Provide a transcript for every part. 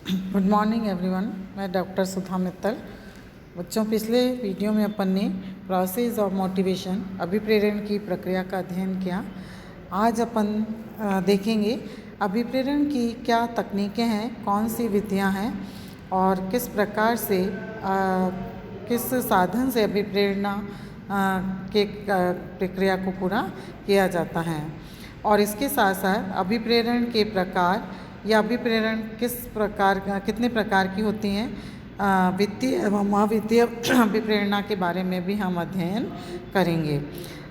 Good morning everyone. मैं doctor सुधा मित्तल। बच्चों, पिछले वीडियो में अपन ने प्रोसेस ऑफ मोटिवेशन अभिप्रेरण की प्रक्रिया का अध्ययन किया। आज अपन देखेंगे अभिप्रेरण की क्या तकनीकें हैं, कौन सी विधियां हैं और किस प्रकार से किस साधन से अभिप्रेरणा के प्रक्रिया को पूरा किया जाता है। और इसके साथ साथ अभिप्रेरण के प्रकार या अभिप्रेरण कितने प्रकार की होती हैं, वित्तीय एवं अवित्तीय अभिप्रेरणा के बारे में भी हम अध्ययन करेंगे।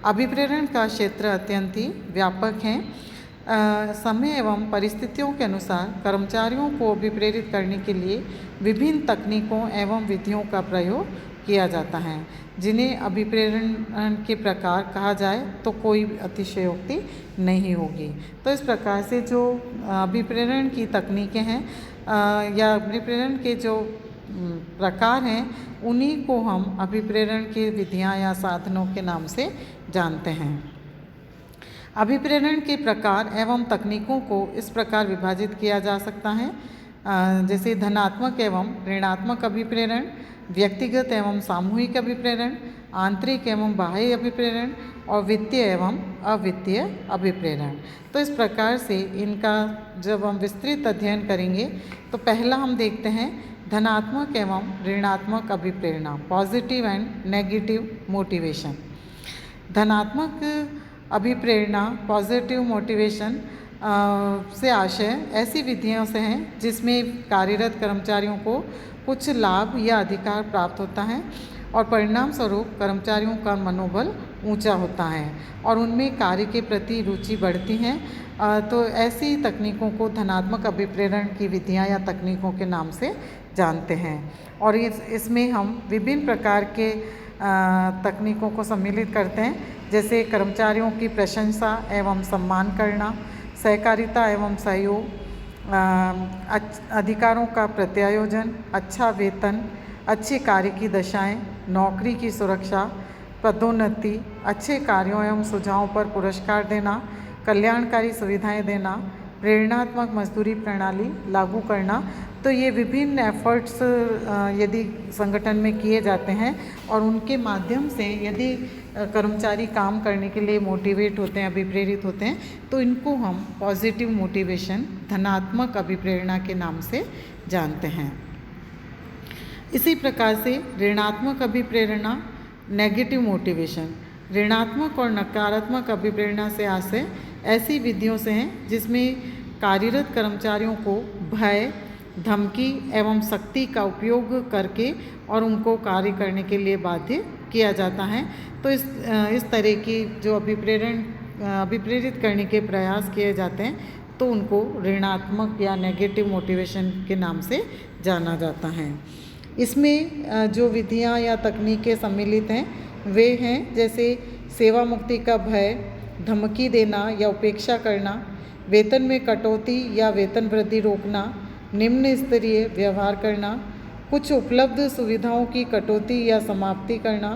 अभिप्रेरण का क्षेत्र अत्यंत ही व्यापक है। समय एवं परिस्थितियों के अनुसार कर्मचारियों को अभिप्रेरित करने के लिए विभिन्न तकनीकों एवं विधियों का प्रयोग किया जाता है, जिन्हें अभिप्रेरण के प्रकार कहा जाए तो कोई अतिशयोक्ति नहीं होगी। तो इस प्रकार से जो अभिप्रेरण की तकनीकें हैं या अभिप्रेरण के जो प्रकार हैं, उन्हीं को हम अभिप्रेरण की विधियां या साधनों के नाम से जानते हैं। अभिप्रेरण के प्रकार एवं तकनीकों को इस प्रकार विभाजित किया जा सकता है, जैसे धनात्मक एवं ऋणात्मक अभिप्रेरण, व्यक्तिगत एवं सामूहिक अभिप्रेरण, आंतरिक एवं बाह्य अभिप्रेरण और वित्तीय एवं अवित्तीय अभिप्रेरण। तो इस प्रकार से इनका जब हम विस्तृत अध्ययन करेंगे तो पहला हम देखते हैं धनात्मक एवं ऋणात्मक अभिप्रेरणा, पॉजिटिव एंड नेगेटिव मोटिवेशन। धनात्मक अभिप्रेरणा, पॉजिटिव मोटिवेशन से आशय ऐसी विधियों से हैं जिसमें कार्यरत कर्मचारियों को कुछ लाभ या अधिकार प्राप्त होता है और परिणाम स्वरूप कर्मचारियों का मनोबल ऊंचा होता है और उनमें कार्य के प्रति रुचि बढ़ती है। तो ऐसी तकनीकों को धनात्मक अभिप्रेरण की विधियां या तकनीकों के नाम से जानते हैं। और इसमें हम विभिन्न प्रकार के तकनीकों को सम्मिलित करते हैं, जैसे कर्मचारियों की प्रशंसा एवं सम्मान करना, सहकारिता एवं सहयोग, अधिकारों का प्रत्यायोजन, अच्छा वेतन, अच्छे कार्य की दशाएं, नौकरी की सुरक्षा, पदोन्नति, अच्छे कार्यों एवं सुझावों पर पुरस्कार देना, कल्याणकारी सुविधाएं देना, प्रेरणात्मक मजदूरी प्रणाली लागू करना। तो ये विभिन्न एफर्ट्स यदि संगठन में किए जाते हैं और उनके माध्यम से यदि कर्मचारी काम करने के लिए मोटिवेट होते हैं, अभिप्रेरित होते हैं, तो इनको हम पॉजिटिव मोटिवेशन, धनात्मक अभिप्रेरणा के नाम से जानते हैं। इसी प्रकार से ऋणात्मक अभिप्रेरणा, नेगेटिव मोटिवेशन। ऋणात्मक और नकारात्मक अभिप्रेरणा से आशय ऐसी विधियों से हैं जिसमें कार्यरत कर्मचारियों को भय, धमकी एवं शक्ति का उपयोग करके और उनको कार्य करने के लिए बाध्य किया जाता है। तो इस तरह की जो अभिप्रेरित करने के प्रयास किए जाते हैं तो उनको ऋणात्मक या नेगेटिव मोटिवेशन के नाम से जाना जाता है। इसमें जो विधियां या तकनीकें सम्मिलित हैं वे हैं जैसे सेवा मुक्ति का भय, धमकी देना या उपेक्षा करना, वेतन में कटौती या वेतन वृद्धि रोकना, निम्न स्तरीय व्यवहार करना, कुछ उपलब्ध सुविधाओं की कटौती या समाप्ति करना,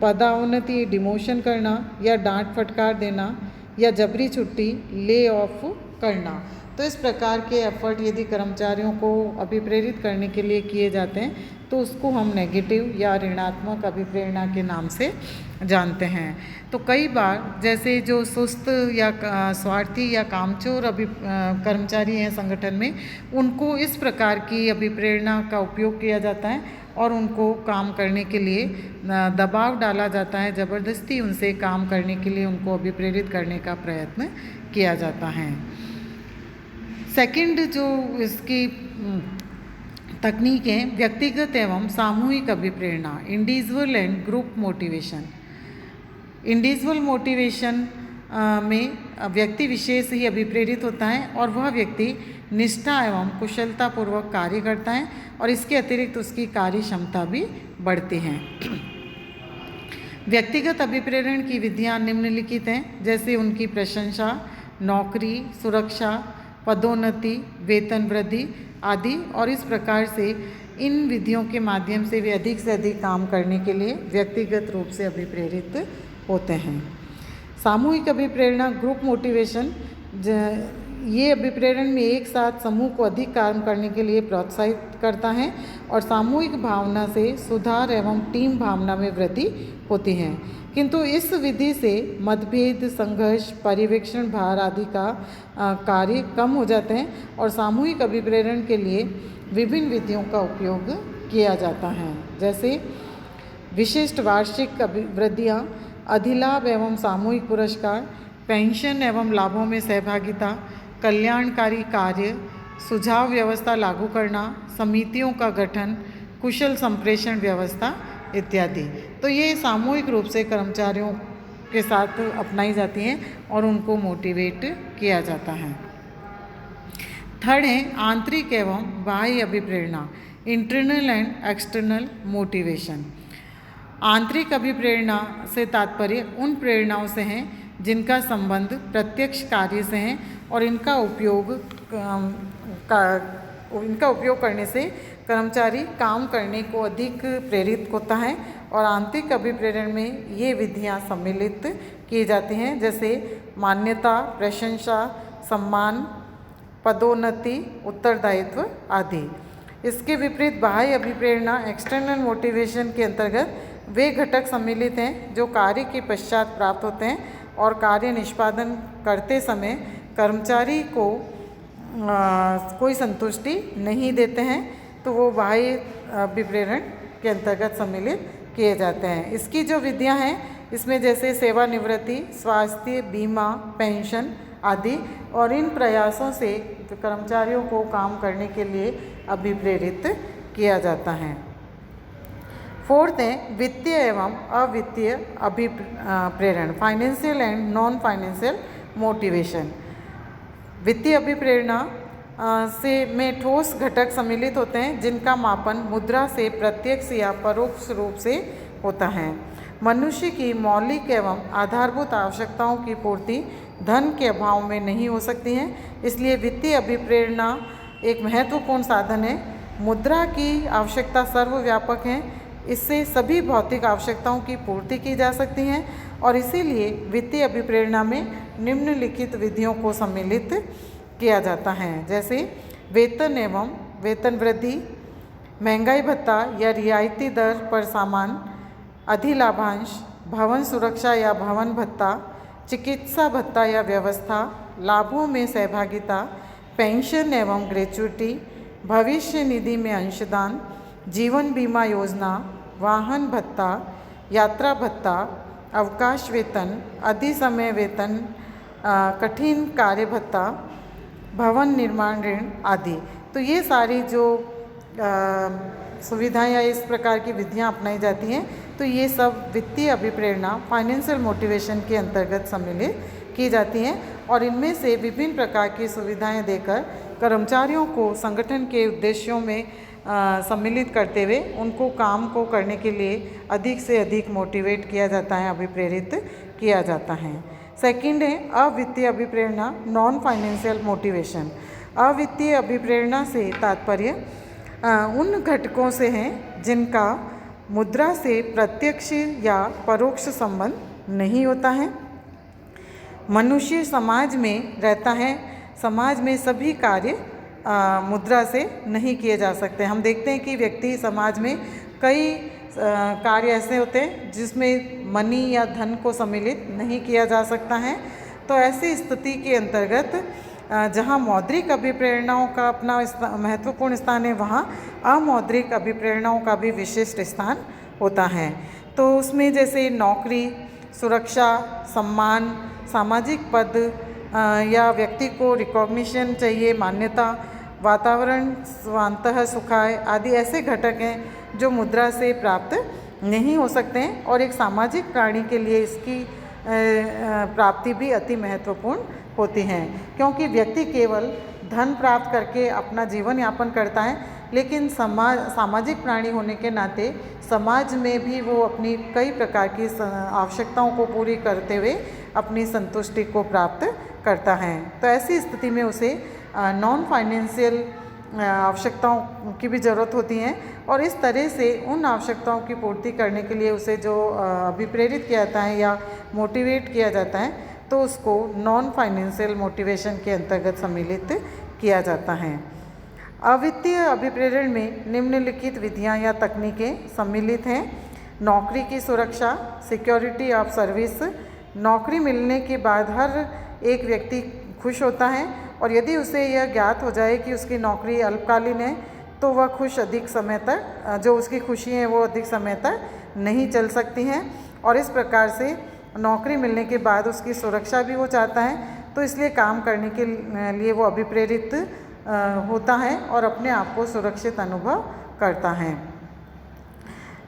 पदोन्नति डिमोशन करना या डांट फटकार देना या जबरी छुट्टी ले ऑफ करना। तो इस प्रकार के एफर्ट यदि कर्मचारियों को अभिप्रेरित करने के लिए किए जाते हैं तो उसको हम नेगेटिव या ऋणात्मक अभिप्रेरणा के नाम से जानते हैं। तो कई बार जैसे जो सुस्त या स्वार्थी या कामचोर कर्मचारी हैं संगठन में, उनको इस प्रकार की अभिप्रेरणा का उपयोग किया जाता है और उनको काम करने के लिए दबाव डाला जाता है, ज़बरदस्ती उनसे काम करने के लिए उनको अभिप्रेरित करने का प्रयत्न किया जाता है। सेकंड जो इसकी तकनीक है, व्यक्तिगत एवं सामूहिक अभिप्रेरणा, individual and group motivation. Individual motivation में व्यक्ति विशेष ही अभिप्रेरित होता है और वह व्यक्ति निष्ठा एवं कुशलतापूर्वक कार्य करता है और इसके अतिरिक्त उसकी कार्य क्षमता भी बढ़ती है। व्यक्तिगत अभिप्रेरण की विधियां निम्नलिखित हैं, जैसे उनकी प्रशंसा, नौकरी, सुरक्षा, पदोन्नति, वेतन वृद्धि आदि। और इस प्रकार से इन विधियों के माध्यम से वे अधिक से अधिक काम करने के लिए व्यक्तिगत रूप से अभिप्रेरित होते हैं। सामूहिक अभिप्रेरणा, ग्रुप मोटिवेशन, ये अभिप्रेरण में एक साथ समूह को अधिक काम करने के लिए प्रोत्साहित करता है और सामूहिक भावना से सुधार एवं टीम भावना में वृद्धि होती है। किंतु इस विधि से मतभेद, संघर्ष, पर्यवेक्षण भार आदि का कार्य कम हो जाते हैं और सामूहिक अभिप्रेरण के लिए विभिन्न विधियों का उपयोग किया जाता है, जैसे विशिष्ट वार्षिक अभिवृद्धियाँ, अधिलाभ एवं सामूहिक पुरस्कार, पेंशन एवं लाभों में सहभागिता, कल्याणकारी कार्य, सुझाव व्यवस्था लागू करना, समितियों का गठन, कुशल संप्रेषण व्यवस्था इत्यादि। तो ये सामूहिक रूप से कर्मचारियों के साथ अपनाई जाती हैं और उनको मोटिवेट किया जाता है। थर्ड है आंतरिक एवं बाह्य अभिप्रेरणा, इंटरनल एंड एक्सटर्नल मोटिवेशन। आंतरिक अभिप्रेरणा से तात्पर्य उन प्रेरणाओं से हैं जिनका संबंध प्रत्यक्ष कार्य से है और इनका उपयोग करने से कर्मचारी काम करने को अधिक प्रेरित होता है। और आंतरिक अभिप्रेरण में ये विधियाँ सम्मिलित की जाती हैं, जैसे मान्यता, प्रशंसा, सम्मान, पदोन्नति, उत्तरदायित्व आदि। इसके विपरीत बाह्य अभिप्रेरणा एक्सटर्नल मोटिवेशन के अंतर्गत वे घटक सम्मिलित हैं जो कार्य के पश्चात प्राप्त होते हैं और कार्य निष्पादन करते समय कर्मचारी को कोई संतुष्टि नहीं देते हैं, तो वो बाह्य अभिप्रेरण के अंतर्गत सम्मिलित किए जाते हैं। इसकी जो विधियां हैं इसमें जैसे सेवानिवृत्ति, स्वास्थ्य बीमा, पेंशन आदि, और इन प्रयासों से कर्मचारियों को काम करने के लिए अभिप्रेरित किया जाता है। फोर्थ है वित्तीय एवं अवित्तीय अभिप्रेरण, financial and non financial motivation. वित्तीय अभिप्रेरणा में ठोस घटक सम्मिलित होते हैं जिनका मापन मुद्रा से प्रत्यक्ष या परोक्ष रूप से होता है। मनुष्य की मौलिक एवं आधारभूत आवश्यकताओं की पूर्ति धन के अभाव में नहीं हो सकती है, इसलिए वित्तीय अभिप्रेरणा एक महत्वपूर्ण साधन है। मुद्रा की आवश्यकता सर्वव्यापक है, इससे सभी भौतिक आवश्यकताओं की पूर्ति की जा सकती है और इसीलिए वित्तीय अभिप्रेरणा में निम्नलिखित विधियों को सम्मिलित किया जाता है, जैसे वेतन एवं वेतन वृद्धि, महंगाई भत्ता या रियायती दर पर सामान, अधिलाभांश, भवन सुरक्षा या भवन भत्ता, चिकित्सा भत्ता या व्यवस्था, लाभों में सहभागिता, पेंशन एवं ग्रेच्युटी, भविष्य निधि में अंशदान, जीवन बीमा योजना, वाहन भत्ता, यात्रा भत्ता, अवकाश वेतन, अधिसमय वेतन, कठिन कार्य भत्ता, भवन निर्माण ऋण आदि। तो ये सारी जो सुविधाएं या इस प्रकार की विधियां अपनाई जाती हैं, तो ये सब वित्तीय अभिप्रेरणा, फाइनेंशियल मोटिवेशन के अंतर्गत सम्मिलित की जाती हैं और इनमें से विभिन्न प्रकार की सुविधाएं देकर कर्मचारियों को संगठन के उद्देश्यों में सम्मिलित करते हुए उनको काम को करने के लिए अधिक से अधिक मोटिवेट किया जाता है, अभिप्रेरित किया जाता है। सेकंड है अवित्तीय अभिप्रेरणा, नॉन फाइनेंशियल मोटिवेशन। अवित्तीय अभिप्रेरणा से तात्पर्य उन घटकों से हैं जिनका मुद्रा से प्रत्यक्ष या परोक्ष संबंध नहीं होता है। मनुष्य समाज में रहता है, समाज में सभी कार्य मुद्रा से नहीं किए जा सकते। हम देखते हैं कि व्यक्ति समाज में कई कार्य ऐसे होते हैं जिसमें मनी या धन को सम्मिलित नहीं किया जा सकता है। तो ऐसी स्थिति के अंतर्गत जहाँ मौद्रिक अभिप्रेरणाओं का अपना महत्वपूर्ण स्थान है, वहाँ अमौद्रिक अभिप्रेरणाओं का भी विशिष्ट स्थान होता है। तो उसमें जैसे नौकरी, सुरक्षा, सम्मान, सामाजिक पद या व्यक्ति को रिकॉग्निशन चाहिए, मान्यता, वातावरण, स्वांतः सुखाय आदि ऐसे घटक हैं जो मुद्रा से प्राप्त नहीं हो सकते हैं और एक सामाजिक प्राणी के लिए इसकी प्राप्ति भी अति महत्वपूर्ण होती हैं, क्योंकि व्यक्ति केवल धन प्राप्त करके अपना जीवन यापन करता है, लेकिन सामाजिक प्राणी होने के नाते समाज में भी वो अपनी कई प्रकार की आवश्यकताओं को पूरी करते हुए अपनी संतुष्टि को प्राप्त करता है। तो ऐसी स्थिति में उसे नॉन फाइनेंशियल आवश्यकताओं की भी ज़रूरत होती हैं और इस तरह से उन आवश्यकताओं की पूर्ति करने के लिए उसे जो अभिप्रेरित किया जाता है या मोटिवेट किया जाता है, तो उसको नॉन फाइनेंशियल मोटिवेशन के अंतर्गत सम्मिलित किया जाता है। अवित्तीय अभिप्रेरण में निम्नलिखित विधियां या तकनीकें सम्मिलित हैं। नौकरी की सुरक्षा, सिक्योरिटी ऑफ सर्विस। नौकरी मिलने के बाद हर एक व्यक्ति खुश होता है और यदि उसे यह ज्ञात हो जाए कि उसकी नौकरी अल्पकालीन है तो वह अधिक समय तक जो उसकी खुशी है वो अधिक समय तक नहीं चल सकती हैं और इस प्रकार से नौकरी मिलने के बाद उसकी सुरक्षा भी वो चाहता है, तो इसलिए काम करने के लिए वो अभिप्रेरित होता है और अपने आप को सुरक्षित अनुभव करता है।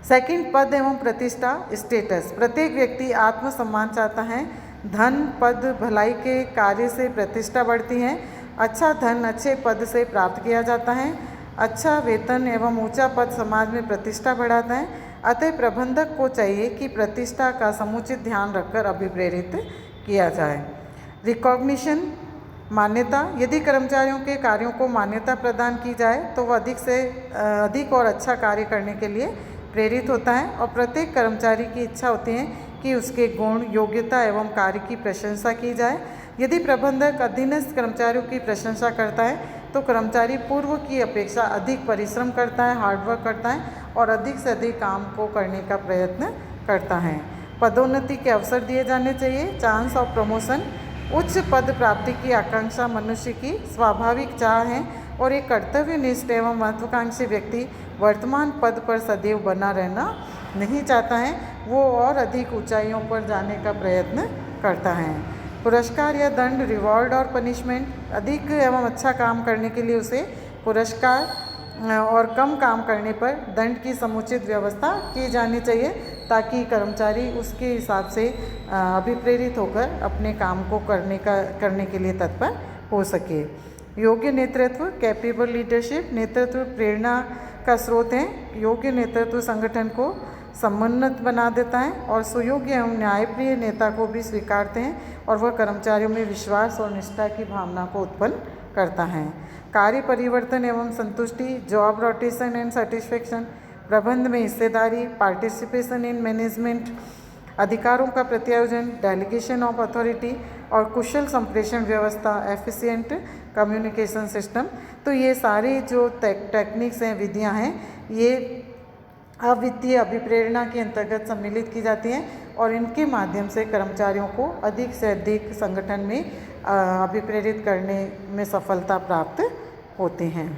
सेकंड, पद एवं प्रतिष्ठा, स्टेटस। प्रत्येक व्यक्ति आत्मसम्मान चाहता है। धन, पद, भलाई के कार्य से प्रतिष्ठा बढ़ती है। अच्छा धन अच्छे पद से प्राप्त किया जाता है। अच्छा वेतन एवं ऊंचा पद समाज में प्रतिष्ठा बढ़ाता है। अतः प्रबंधक को चाहिए कि प्रतिष्ठा का समुचित ध्यान रखकर अभिप्रेरित किया जाए। रिकॉग्निशन, मान्यता। यदि कर्मचारियों के कार्यों को मान्यता प्रदान की जाए तो वह अधिक से अधिक और अच्छा कार्य करने के लिए प्रेरित होता है और प्रत्येक कर्मचारी की इच्छा होती है कि उसके गुण, योग्यता एवं कार्य की प्रशंसा की जाए। यदि प्रबंधक अधीनस्थ कर्मचारियों की प्रशंसा करता है तो कर्मचारी पूर्व की अपेक्षा अधिक परिश्रम करता है, हार्डवर्क करता है और अधिक से अधिक काम को करने का प्रयत्न करता है। पदोन्नति के अवसर दिए जाने चाहिए। Chance of promotion. उच्च पद प्राप्ति की आकांक्षा मनुष्य की स्वाभाविक चाह है और एक कर्तव्यनिष्ठ एवं महत्वाकांक्षी व्यक्ति वर्तमान पद पर सदैव बना रहना नहीं चाहता है, वो और अधिक ऊंचाइयों पर जाने का प्रयत्न करता है। पुरस्कार या दंड, रिवॉर्ड और पनिशमेंट। अधिक एवं अच्छा काम करने के लिए उसे पुरस्कार और कम काम करने पर दंड की समुचित व्यवस्था की जानी चाहिए ताकि कर्मचारी उसके हिसाब से अभिप्रेरित होकर अपने काम को करने के लिए तत्पर हो सके। योग्य नेतृत्व, कैपेबल लीडरशिप। नेतृत्व प्रेरणा का स्रोत है। योग्य नेतृत्व संगठन को समुन्नत बना देता है और सुयोग्य एवं न्यायप्रिय नेता को भी स्वीकारते हैं और वह कर्मचारियों में विश्वास और निष्ठा की भावना को उत्पन्न करता है। कार्य परिवर्तन एवं संतुष्टि, जॉब रोटेशन एंड सेटिस्फेक्शन। प्रबंध में हिस्सेदारी, पार्टिसिपेशन इन मैनेजमेंट। अधिकारों का प्रत्यायोजन, डेलीगेशन ऑफ अथॉरिटी और कुशल संप्रेषण व्यवस्था, एफिशिएंट कम्युनिकेशन सिस्टम। तो ये सारी जो टेक्निक्स हैं, विधियां हैं, ये अवित्तीय अभिप्रेरणा के अंतर्गत सम्मिलित की जाती हैं और इनके माध्यम से कर्मचारियों को अधिक से अधिक संगठन में अभिप्रेरित करने में सफलता प्राप्त होती हैं।